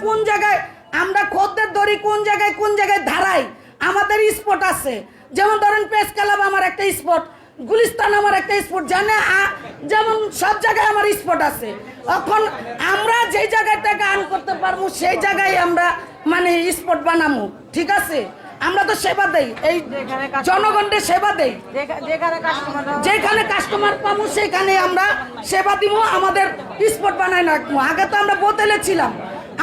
কোন জায়গায় আমরা খদ্দের ধরি, কোন জায়গায় ধারাই আমাদের স্পট আছে। যেমন ধরেন প্রেস ক্লাব আমার একটা স্পট, গুলিস্তান আমার একটা স্পট, জানে যেমন সব জায়গায় আমার স্পট আছে। এখন আমরা যেই জায়গাটাকে আর্ন করতে পারবো সেই জায়গায় আমরা মানে স্পট বানাবো, ঠিক আছে। আমরা তো সেবা দেই, এই জনগণের সেবা দেই, যেখানে কাস্টমার পাবো সেখানে আমরা সেবা দিব, আমাদের স্পট বানাই রাখবো। আগে তো আমরা বোতলে ছিলাম,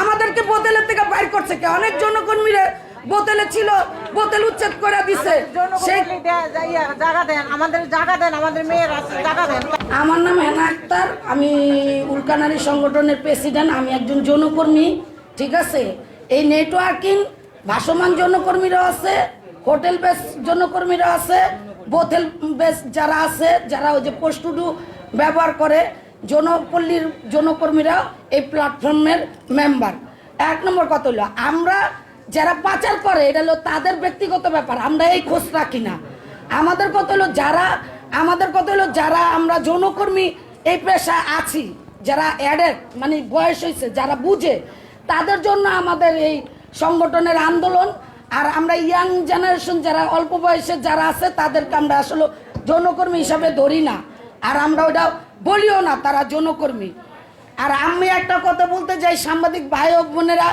আমাদেরকে বোতলের থেকে বাইর করছে কে? অনেক জনকর্মীরা বোতলে ছিল, বোতল উচ্ছেদ করে দিছে। আমার নাম হেনা আক্তার, আমি উল্কানারী সংগঠনের প্রেসিডেন্ট, আমি একজন যৌনকর্মী, ঠিক আছে। এই নেটওয়ার্কিং ভাসমান যৌনকর্মীরা আছে, হোটেল বেস যৌনকর্মীরা আছে, বোতল বেস যারা আছে, যারা ওই যে পোস্টুডু ব্যবহার করে, যৌনপল্লীর যৌনকর্মীরা এই প্ল্যাটফর্মের মেম্বার। এক নম্বর কথা হলো, আমরা যারা পাচার করে এটা হলো তাদের ব্যক্তিগত ব্যাপার, আমরা এই খোঁজ রাখি না। আমাদের কথা হলো যারা আমরা যৌনকর্মী এই পেশায় আছি, যারা অ্যাডেড মানে বয়স হয়েছে, যারা বুঝে, তাদের জন্য আমাদের এই সংগঠনের আন্দোলন। আর আমরা ইয়াং জেনারেশন যারা অল্প বয়সের যারা আছে তাদেরকে আমরা আসলে যৌনকর্মী হিসাবে ধরি না, আর আমরা ওটা বলিও না তারা যৌনকর্মী। আর আমি একটা কথা বলতে চাই, সাংবাদিক ভাই ও বোনেরা,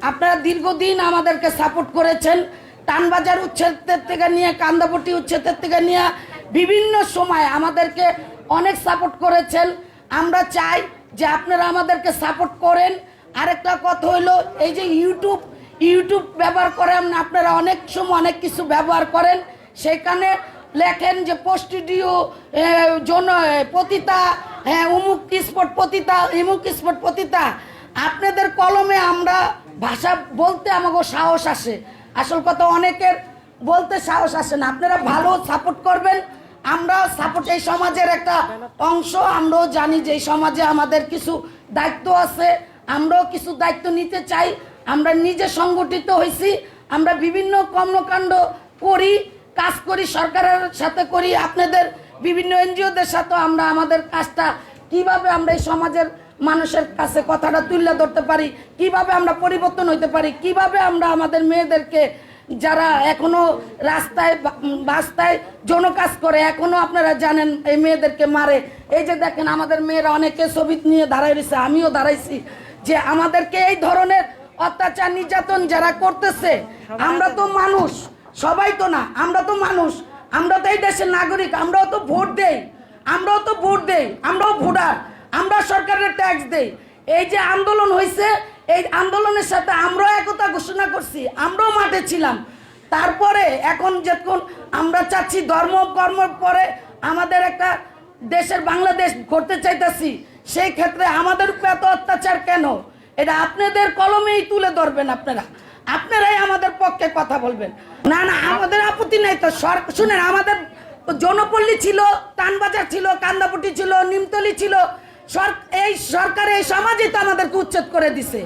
আপনারা দীর্ঘদিন আমাদেরকে সাপোর্ট করেছেন, টানবাজার উচ্ছেদের থেকে নিয়ে কান্দাপট্টি উচ্ছেদের থেকে নিয়ে বিভিন্ন সময় আমাদেরকে অনেক সাপোর্ট করেছেন। আমরা চাই যে আপনারা আমাদেরকে সাপোর্ট করেন। আরেকটা কথা হইলো, এই যে ইউটিউব ব্যবহার করেন আপনারা, অনেক সময় অনেক কিছু ব্যবহার করেন, সেখানে লেখেন যে পোস্টিডিও পতিতা, হ্যাঁ অমুক স্পট পতিতা, এমুক স্পট পতিতা। আপনাদের কলমে আমরা ভাষা বলতে আমাকে সাহস আসে, আসল কথা অনেকের বলতে সাহস আসে না। আপনারা ভালো সাপোর্ট করবেন, আমরা সাপোর্ট, এই সমাজের একটা অংশ, আমরাও জানি যে এই সমাজে আমাদের কিছু দায়িত্ব আছে, আমরাও কিছু দায়িত্ব নিতে চাই। আমরা নিজে সংগঠিত হয়েছি, আমরা বিভিন্ন কর্মকাণ্ড করি, কাজ করি, সরকারের সাথে করি, আপনাদের বিভিন্ন এনজিওদের সাথে আমরা আমাদের কাজটা কিভাবে আমরা এই সমাজের মানুষের কাছে কথাটা তুলে ধরতে পারি, কিভাবে আমরা পরিবর্তন হইতে পারি, কিভাবে আমরা আমাদের মেয়েদেরকে যারা এখনো রাস্তায় বাস্তায় যৌন কাজ করে, এখনো আপনারা জানেন এই মেয়েদেরকে মারে। এই যে দেখেন আমাদের মেয়েরা অনেকে ছবি নিয়ে দাঁড়াই রয়েছে, আমিও দাঁড়াইছি, যে আমাদেরকে এই ধরনের অত্যাচার নির্যাতন যারা করতেছে, আমরা তো মানুষ, সবাই তো না, আমরা তো মানুষ, আমরা তো এই দেশের নাগরিক, আমরাও তো ভোট দেই, আমরাও ভোটার, আমরা সরকারের ট্যাক্স দেই। এই যে আন্দোলন হয়েছে, এই আন্দোলনের সাথে আমরাও একতা ঘোষণা করছি, আমরাও মাঠে ছিলাম। তারপরে এখন যখন আমরা চাচ্ছি ধর্ম কর্ম পরে আমাদের একটা দেশের বাংলাদেশ করতে চাইতেছি, সেই ক্ষেত্রে আমাদের উপরে এত অত্যাচার কেন, এটা আপনাদের কলমেই তুলে ধরবেন, আপনারাই আমাদের পক্ষে কথা বলবেন। না আমাদের আপত্তি নাই তো। শুনেন, আমাদের জনপল্লী ছিল, টানবাজার ছিল, কান্দাপট্টি ছিল, নিমতলি ছিল, এই সরকার এই সমাজই তো আমাদেরকে উচ্ছেদ করে দিছে।